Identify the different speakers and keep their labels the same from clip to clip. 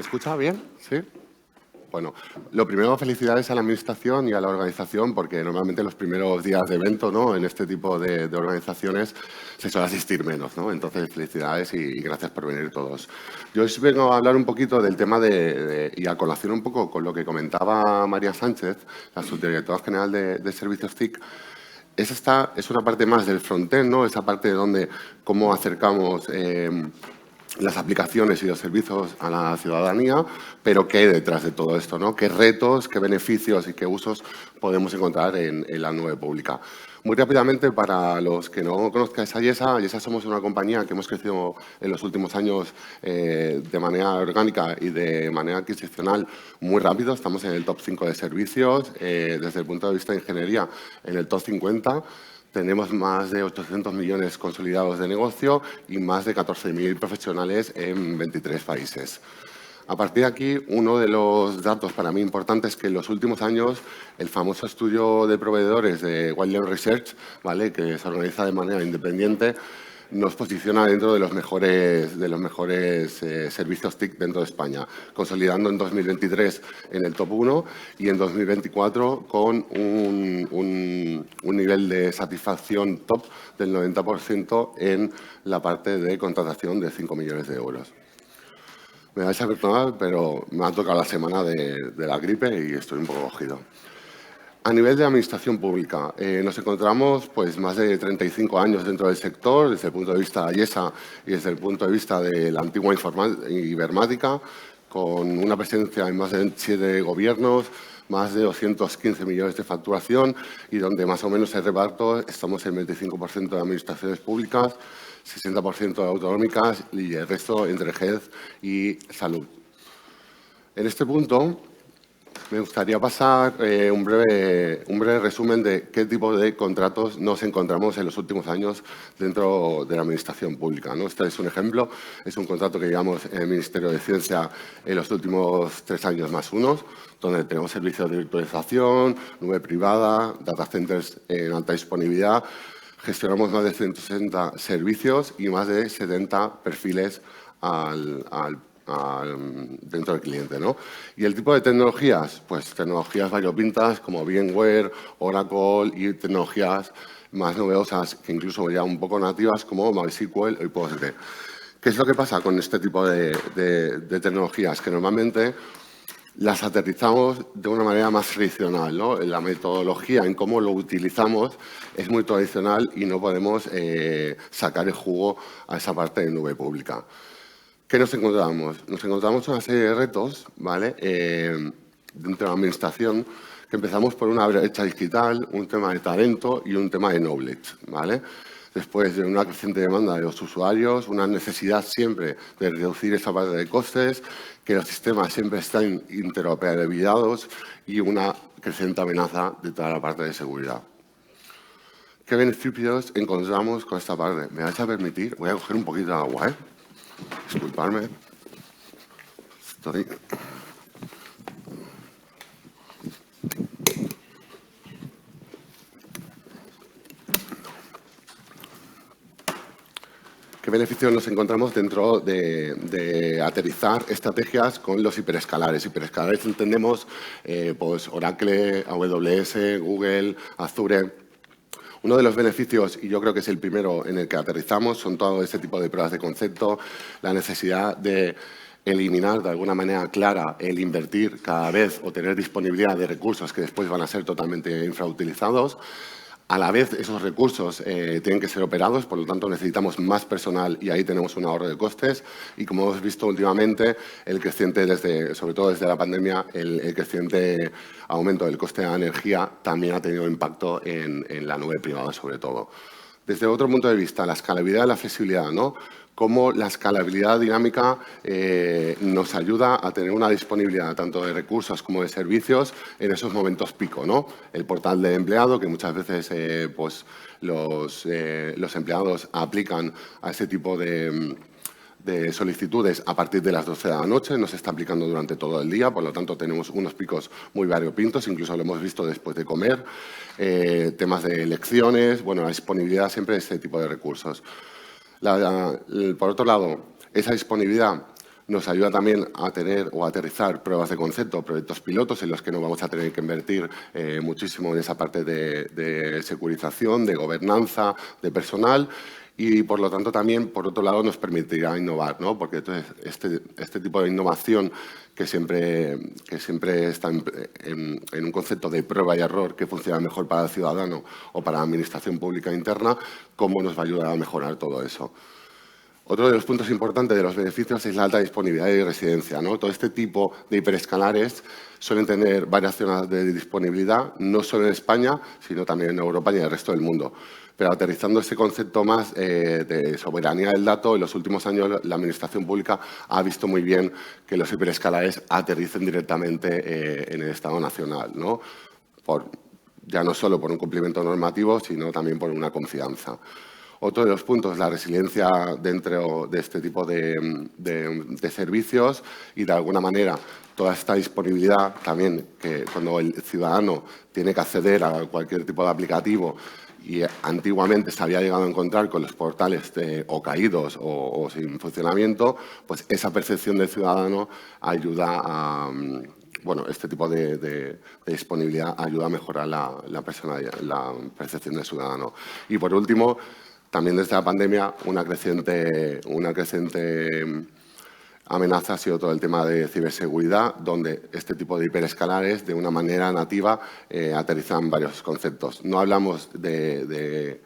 Speaker 1: escucha bien? ¿Sí? Bueno, lo primero, felicidades a la Administración y a la organización, porque normalmente los primeros días de evento, ¿no?, en este tipo de organizaciones se suele asistir menos, ¿no? Entonces, felicidades y gracias por venir todos. Yo os vengo a hablar un poquito del tema y a colación un poco con lo que comentaba María Sánchez, la subdirectora general de Servicios TIC. Esta es una parte más del frontend, ¿no? Esa parte donde cómo acercamos las aplicaciones y los servicios a la ciudadanía, pero qué hay detrás de todo esto, ¿no? Qué retos, qué beneficios y qué usos podemos encontrar en la nube pública. Muy rápidamente, para los que no conozcáis a Yesa somos una compañía que hemos crecido en los últimos años de manera orgánica y de manera adquisicional muy rápido. Estamos en el top 5 de servicios, desde el punto de vista de ingeniería, en el top 50. Tenemos más de 800 millones consolidados de negocio y más de 14.000 profesionales en 23 países. A partir de aquí, uno de los datos para mí importantes es que en los últimos años el famoso estudio de proveedores de Wildland Research, ¿vale?, que se organiza de manera independiente, nos posiciona dentro de los mejores servicios TIC dentro de España, consolidando en 2023 en el top 1 y en 2024 con un nivel de satisfacción top del 90% en la parte de contratación de 5 millones de euros. Me vais a perdonar, pero me ha tocado la semana de la gripe y estoy un poco cogido. A nivel de administración pública, nos encontramos pues, más de 35 años dentro del sector, desde el punto de vista de Yesa y desde el punto de vista de la antigua Ibermática, con una presencia en más de 7 gobiernos, más de 215 millones de facturación y donde más o menos el reparto estamos en 25% de administraciones públicas, 60% de autonómicas y el resto entre health y salud. En este punto me gustaría pasar un breve resumen de qué tipo de contratos nos encontramos en los últimos años dentro de la administración pública, ¿no? Este es un ejemplo, es un contrato que llevamos en el Ministerio de Ciencia en los últimos 3 años más unos, donde tenemos servicios de virtualización, nube privada, data centers en alta disponibilidad. Gestionamos más de 160 servicios y más de 70 perfiles dentro del cliente, ¿no? Y el tipo de tecnologías, pues tecnologías variopintas como VMware, Oracle y tecnologías más novedosas que incluso ya un poco nativas como MySQL y PostgreSQL. ¿Qué es lo que pasa con este tipo de tecnologías? Que normalmente las aterrizamos de una manera más tradicional, ¿no? La metodología en cómo lo utilizamos es muy tradicional y no podemos sacar el jugo a esa parte de nube pública. ¿Qué nos encontramos? Nos encontramos una serie de retos, ¿vale?, dentro de la administración, que empezamos por una brecha digital, un tema de talento y un tema de knowledge, ¿vale? Después de una creciente demanda de los usuarios, una necesidad siempre de reducir esa parte de costes, que los sistemas siempre están interoperabilizados y una creciente amenaza de toda la parte de seguridad. ¿Qué beneficios encontramos con esta parte? ¿Me vais a permitir? Voy a coger un poquito de agua, ¿eh? Disculpadme. ¿Qué beneficios nos encontramos dentro de aterrizar estrategias con los hiperescalares? Hiperescalares entendemos pues Oracle, AWS, Google, Azure. Uno de los beneficios, y yo creo que es el primero en el que aterrizamos, son todo este tipo de pruebas de concepto, la necesidad de eliminar de alguna manera clara el invertir cada vez o tener disponibilidad de recursos que después van a ser totalmente infrautilizados. A la vez, esos recursos tienen que ser operados, por lo tanto, necesitamos más personal y ahí tenemos un ahorro de costes. Y como hemos visto últimamente, el creciente, sobre todo desde la pandemia, el creciente aumento del coste de la energía también ha tenido impacto en la nube privada, sobre todo. Desde otro punto de vista, la escalabilidad y la flexibilidad, ¿no? Cómo la escalabilidad dinámica nos ayuda a tener una disponibilidad tanto de recursos como de servicios en esos momentos pico, ¿no? El portal de empleado, que muchas veces pues, los empleados aplican a ese tipo de solicitudes a partir de las 12 de la noche, no se está aplicando durante todo el día, por lo tanto tenemos unos picos muy variopintos, incluso lo hemos visto después de comer, temas de elecciones, bueno, la disponibilidad siempre de este tipo de recursos. Por otro lado, esa disponibilidad Nos ayuda también a tener o a aterrizar pruebas de concepto, proyectos pilotos en los que no vamos a tener que invertir muchísimo en esa parte de securización, de gobernanza, de personal. Y, por lo tanto, también, por otro lado, nos permitirá innovar, ¿no? Porque entonces, este tipo de innovación que siempre está en un concepto de prueba y error que funciona mejor para el ciudadano o para la administración pública interna, ¿cómo nos va a ayudar a mejorar todo eso? Otro de los puntos importantes de los beneficios es la alta disponibilidad y residencia, ¿no? Todo este tipo de hiperescalares suelen tener varias zonas de disponibilidad, no solo en España, sino también en Europa y en el resto del mundo. Pero aterrizando ese concepto más de soberanía del dato, en los últimos años la Administración Pública ha visto muy bien que los hiperescalares aterricen directamente en el Estado Nacional, ¿no? Ya no solo por un cumplimiento normativo, sino también por una confianza. Otro de los puntos, la resiliencia dentro de este tipo de servicios y, de alguna manera, toda esta disponibilidad también que cuando el ciudadano tiene que acceder a cualquier tipo de aplicativo y antiguamente se había llegado a encontrar con los portales o caídos o sin funcionamiento, pues esa percepción del ciudadano ayuda a... Bueno, este tipo de disponibilidad ayuda a mejorar la percepción del ciudadano. Y, por último, también desde la pandemia, una creciente amenaza ha sido todo el tema de ciberseguridad, donde este tipo de hiperescalares, de una manera nativa, aterrizan varios conceptos. No hablamos de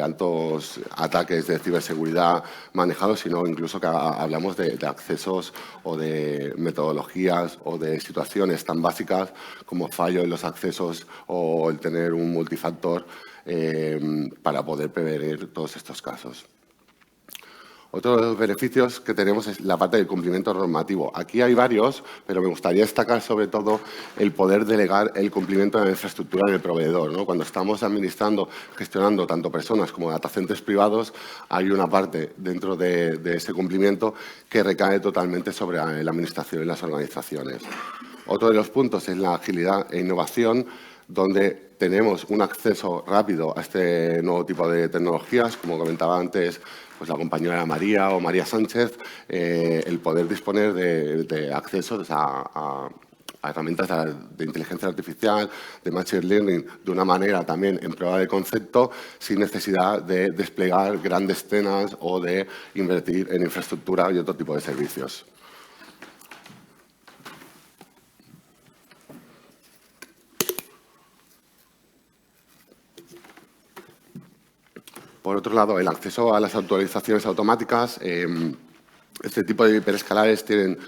Speaker 1: altos ataques de ciberseguridad manejados, sino incluso que hablamos de accesos o de metodologías o de situaciones tan básicas como fallo en los accesos o el tener un multifactor para poder prevenir todos estos casos. Otro de los beneficios que tenemos es la parte del cumplimiento normativo. Aquí hay varios, pero me gustaría destacar sobre todo el poder delegar el cumplimiento de la infraestructura del proveedor, ¿no? Cuando estamos administrando, gestionando tanto personas como datacentros privados, hay una parte dentro de ese cumplimiento que recae totalmente sobre la administración y las organizaciones. Otro de los puntos es la agilidad e innovación, donde tenemos un acceso rápido a este nuevo tipo de tecnologías, como comentaba antes pues la compañera María o María Sánchez, el poder disponer de accesos a herramientas de inteligencia artificial, de machine learning, de una manera también en prueba de concepto, sin necesidad de desplegar grandes escenas o de invertir en infraestructura y otro tipo de servicios. Por otro lado, el acceso a las actualizaciones automáticas. Este tipo de hiperescalares tienen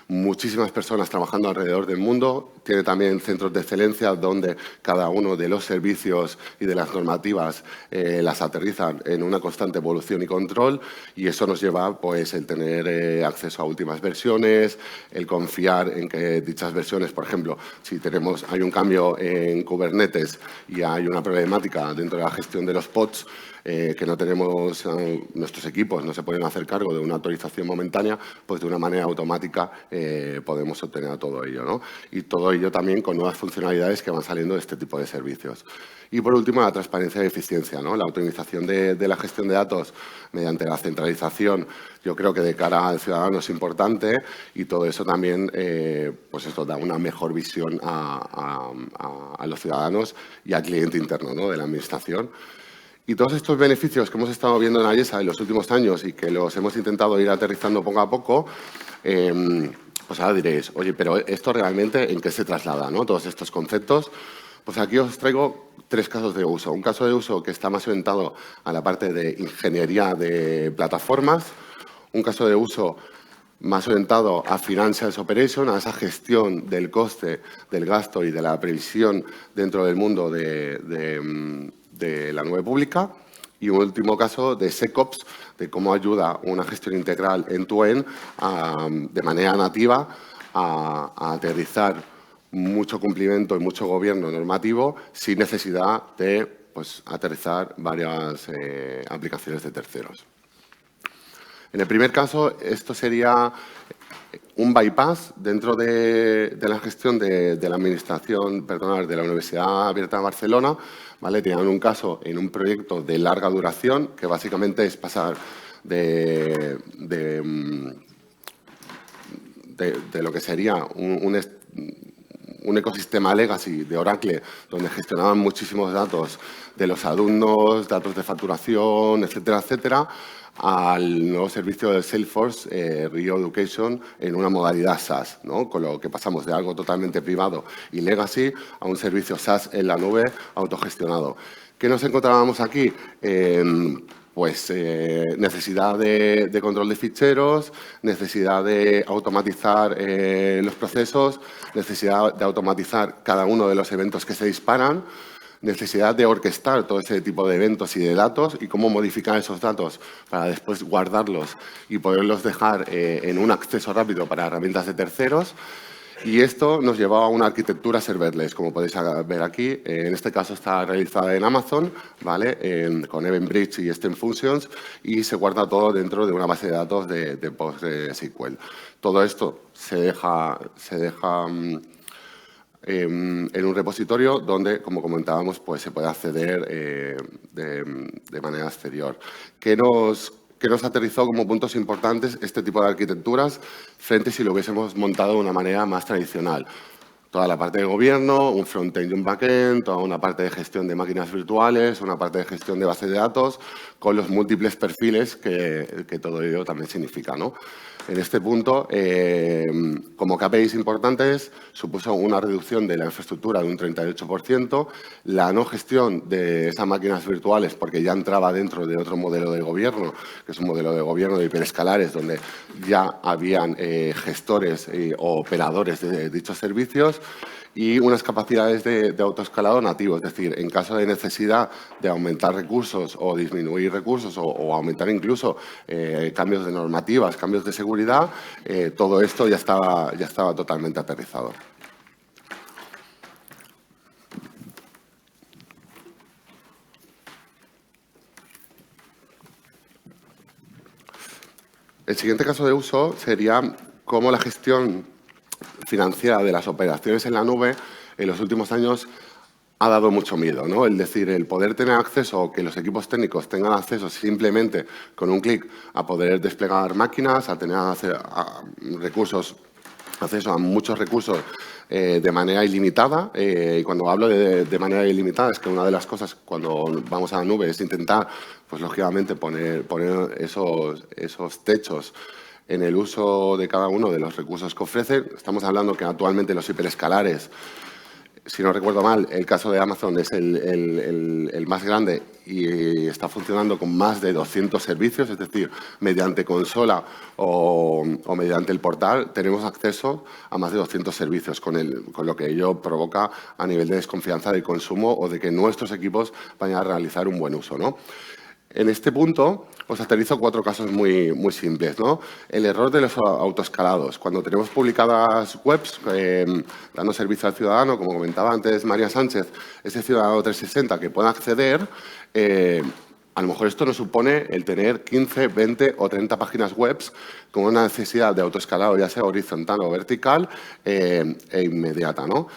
Speaker 1: muchísimas personas trabajando alrededor del mundo. Tiene también centros de excelencia donde cada uno de los servicios y de las normativas las aterrizan en una constante evolución y control, y eso nos lleva pues, el tener acceso a últimas versiones, el confiar en que dichas versiones, por ejemplo, si hay un cambio en Kubernetes y hay una problemática dentro de la gestión de los pods, que no tenemos, nuestros equipos no se pueden hacer cargo de una actualización momentánea, pues de una manera automática podemos obtener todo ello, ¿no? Y todo ello también con nuevas funcionalidades que van saliendo de este tipo de servicios. Y, por último, la transparencia y eficiencia, ¿no? La optimización de la gestión de datos mediante la centralización, yo creo que de cara al ciudadano es importante, y todo eso también pues esto da una mejor visión a los ciudadanos y al cliente interno, ¿no? De la Administración. Y todos estos beneficios que hemos estado viendo en Ayesa en los últimos años y que los hemos intentado ir aterrizando poco a poco, pues ahora diréis, oye, pero ¿esto realmente en qué se traslada, ¿no? Todos estos conceptos. Pues aquí os traigo 3 casos de uso. Un caso de uso que está más orientado a la parte de ingeniería de plataformas. Un caso de uso más orientado a Financial Operation, a esa gestión del coste, del gasto y de la previsión dentro del mundo de la nube pública. Y un último caso de SecOps, de cómo ayuda una gestión integral end-to-end de manera nativa a aterrizar mucho cumplimiento y mucho gobierno normativo sin necesidad de pues, aterrizar varias aplicaciones de terceros. En el primer caso, esto sería un bypass dentro de la gestión de la administración, de la Universidad Abierta de Barcelona, ¿vale? Tenían un caso en un proyecto de larga duración que básicamente es pasar de de lo que sería un ecosistema legacy de Oracle, donde gestionaban muchísimos datos de los alumnos, datos de facturación, etcétera, etcétera, al nuevo servicio de Salesforce, Rio Education, en una modalidad SaaS, ¿no? Con lo que pasamos de algo totalmente privado y legacy a un servicio SaaS en la nube autogestionado. ¿Qué nos encontrábamos aquí? Necesidad de control de ficheros, necesidad de automatizar los procesos, necesidad de automatizar cada uno de los eventos que se disparan, necesidad de orquestar todo ese tipo de eventos y de datos y cómo modificar esos datos para después guardarlos y poderlos dejar en un acceso rápido para herramientas de terceros. Y esto nos llevaba a una arquitectura serverless, como podéis ver aquí. En este caso está realizada en Amazon, ¿vale? Con Event Bridge y Stream Functions, y se guarda todo dentro de una base de datos de PostgreSQL. Todo esto se deja en un repositorio donde, como comentábamos, pues se puede acceder de manera exterior. ¿Qué nos aterrizó como puntos importantes este tipo de arquitecturas frente a si lo hubiésemos montado de una manera más tradicional? Toda la parte de gobierno, un front-end y un back-end, toda una parte de gestión de máquinas virtuales, una parte de gestión de base de datos, con los múltiples perfiles que todo ello también significa, ¿no? En este punto, como KPIs importantes, supuso una reducción de la infraestructura de un 38%, la no gestión de esas máquinas virtuales, porque ya entraba dentro de otro modelo de gobierno, que es un modelo de gobierno de hiperescalares, donde ya habían gestores o operadores de dichos servicios, y unas capacidades de autoescalado nativo, es decir, en caso de necesidad de aumentar recursos o disminuir recursos o aumentar incluso cambios de normativas, cambios de seguridad, todo esto ya estaba totalmente aterrizado. El siguiente caso de uso sería cómo la gestión financiera de las operaciones en la nube en los últimos años ha dado mucho miedo, ¿no? Es decir, el poder tener acceso o que los equipos técnicos tengan acceso simplemente con un clic a poder desplegar máquinas, a tener acceso a muchos recursos de manera ilimitada. Y cuando hablo de manera ilimitada es que una de las cosas cuando vamos a la nube es intentar, pues lógicamente, poner esos techos en el uso de cada uno de los recursos que ofrece. Estamos hablando que actualmente los hiperescalares, si no recuerdo mal, el caso de Amazon es el más grande y está funcionando con más de 200 servicios, es decir, mediante consola o mediante el portal tenemos acceso a más de 200 servicios, con lo que ello provoca a nivel de desconfianza de consumo o de que nuestros equipos vayan a realizar un buen uso, ¿no? En este punto os aterrizo 4 casos muy simples, ¿no? El error de los autoescalados. Cuando tenemos publicadas webs dando servicio al ciudadano, como comentaba antes María Sánchez, ese ciudadano 360 que pueda acceder, a lo mejor esto nos supone el tener 15, 20 o 30 páginas web con una necesidad de autoescalado, ya sea horizontal o vertical, e inmediata, ¿no?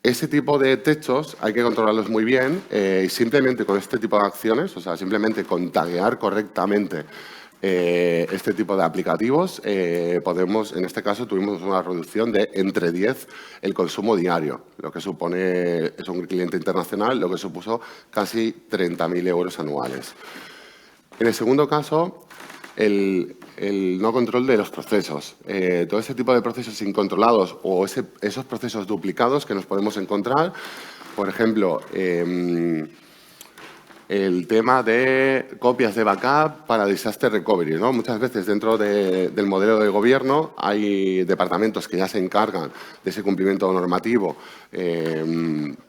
Speaker 1: Ese tipo de techos hay que controlarlos muy bien y simplemente con este tipo de acciones, o sea, simplemente con taguear correctamente este tipo de aplicativos, podemos, en este caso, tuvimos una reducción de entre 10 el consumo diario, lo que supone, es un cliente internacional, lo que supuso casi 30.000 euros anuales. En el segundo caso, el no control de los procesos. Todo ese tipo de procesos incontrolados o esos procesos duplicados que nos podemos encontrar, por ejemplo, el tema de copias de backup para disaster recovery, ¿no? Muchas veces dentro del modelo de gobierno hay departamentos que ya se encargan de ese cumplimiento normativo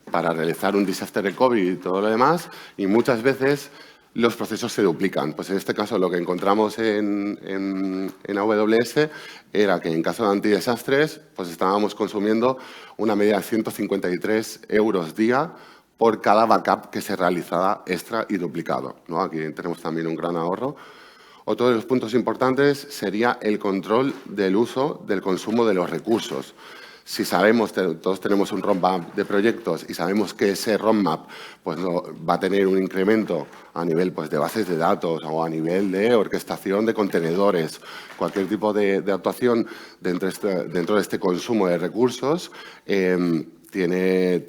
Speaker 1: para realizar un disaster recovery y todo lo demás, y muchas veces los procesos se duplican. Pues en este caso lo que encontramos en AWS era que en caso de antidesastres pues estábamos consumiendo una media de 153 euros día por cada backup que se realizaba extra y duplicado, ¿no? Aquí tenemos también un gran ahorro. Otro de los puntos importantes sería el control del uso del consumo de los recursos. Si sabemos, todos tenemos un roadmap de proyectos y sabemos que ese roadmap pues, va a tener un incremento a nivel pues, de bases de datos o a nivel de orquestación de contenedores, cualquier tipo de actuación dentro de este consumo de recursos, tiene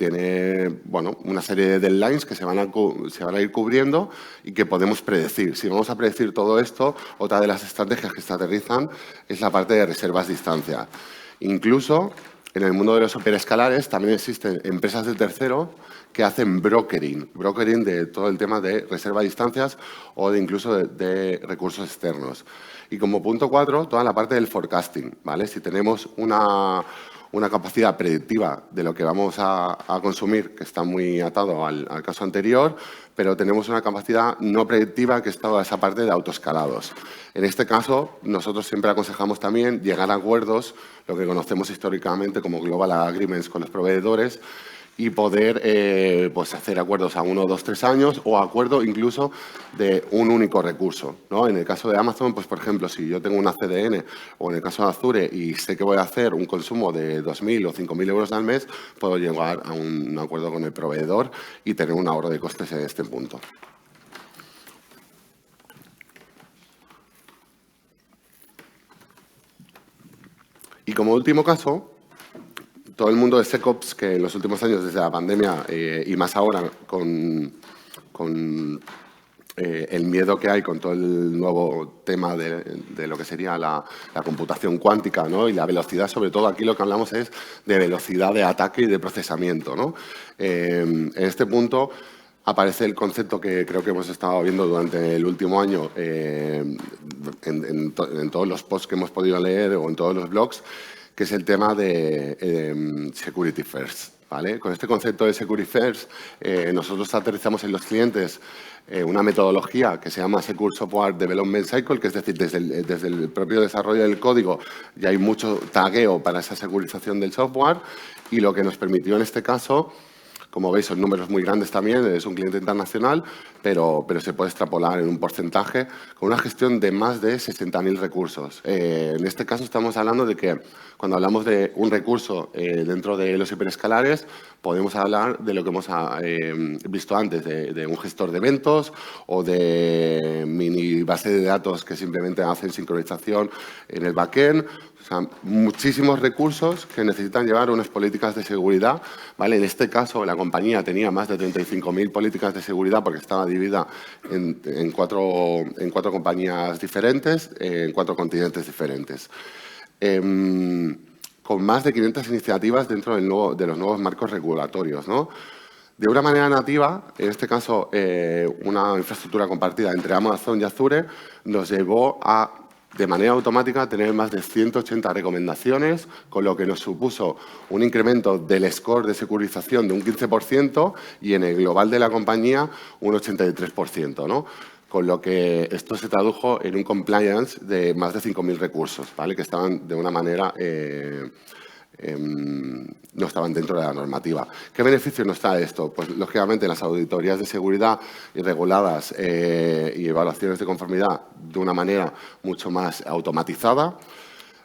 Speaker 1: bueno, una serie de deadlines que se van a ir cubriendo y que podemos predecir. Si vamos a predecir todo esto, otra de las estrategias que se aterrizan es la parte de reservas distancia. Incluso en el mundo de los hiperescalares también existen empresas de tercero que hacen brokering de todo el tema de reserva de distancias o incluso de recursos externos. Y como punto 4, toda la parte del forecasting, ¿vale? Si tenemos una capacidad predictiva de lo que vamos a consumir, que está muy atado al caso anterior, pero tenemos una capacidad no predictiva que es toda esa parte de autoescalados. En este caso, nosotros siempre aconsejamos también llegar a acuerdos, lo que conocemos históricamente como Global Agreements con los proveedores, y poder pues hacer acuerdos a 1, 2, 3 años o acuerdo incluso de un único recurso, ¿no? En el caso de Amazon, pues por ejemplo, si yo tengo una CDN o en el caso de Azure y sé que voy a hacer un consumo de 2.000 o 5.000 euros al mes, puedo llegar a un acuerdo con el proveedor y tener un ahorro de costes en este punto. Y como último caso, todo el mundo de SecOps, que en los últimos años, desde la pandemia y más ahora con el miedo que hay con todo el nuevo tema de lo que sería la computación cuántica, ¿no? Y la velocidad, sobre todo aquí lo que hablamos es de velocidad de ataque y de procesamiento, ¿no? En este punto aparece el concepto que creo que hemos estado viendo durante el último año en todos los posts que hemos podido leer o en todos los blogs, que es el tema de Security First, ¿vale? Con este concepto de Security First, nosotros aterrizamos en los clientes una metodología que se llama Secure Software Development Cycle, que es decir, desde el propio desarrollo del código ya hay mucho tagueo para esa securización del software y lo que nos permitió en este caso, como veis, son números muy grandes también, es un cliente internacional, pero se puede extrapolar en un porcentaje con una gestión de más de 60.000 recursos. En este caso estamos hablando de que cuando hablamos de un recurso dentro de los hiperescalares, podemos hablar de lo que hemos visto antes, de un gestor de eventos o de mini base de datos que simplemente hacen sincronización en el backend. O sea, muchísimos recursos que necesitan llevar unas políticas de seguridad, ¿vale? En este caso, la compañía tenía más de 35.000 políticas de seguridad porque estaba dividida en cuatro compañías diferentes, en 4 continentes diferentes. Con más de 500 iniciativas dentro de los nuevos marcos regulatorios, ¿no? De una manera nativa, en este caso, una infraestructura compartida entre Amazon y Azure nos llevó a, de manera automática, tener más de 180 recomendaciones, con lo que nos supuso un incremento del score de securización de un 15% y en el global de la compañía un 83%, ¿no? Con lo que esto se tradujo en un compliance de más de 5.000 recursos, ¿vale? Que estaban de una manera no estaban dentro de la normativa. ¿Qué beneficio nos trae esto? Pues, lógicamente, las auditorías de seguridad reguladas y evaluaciones de conformidad de una manera mucho más automatizada,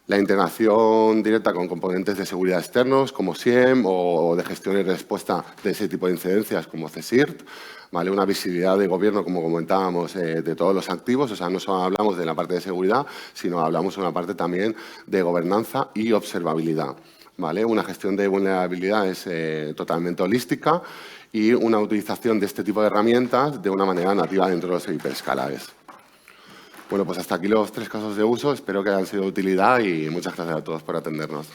Speaker 1: la integración directa con componentes de seguridad externos como SIEM o de gestión y respuesta de ese tipo de incidencias como CSIRT, ¿vale? Una visibilidad de gobierno, como comentábamos, de todos los activos. O sea, no solo hablamos de la parte de seguridad, sino hablamos de una parte también de gobernanza y observabilidad, ¿vale? Una gestión de vulnerabilidades totalmente holística y una utilización de este tipo de herramientas de una manera nativa dentro de los hiperescalares. Bueno, pues hasta aquí los 3 casos de uso. Espero que hayan sido de utilidad y muchas gracias a todos por atendernos.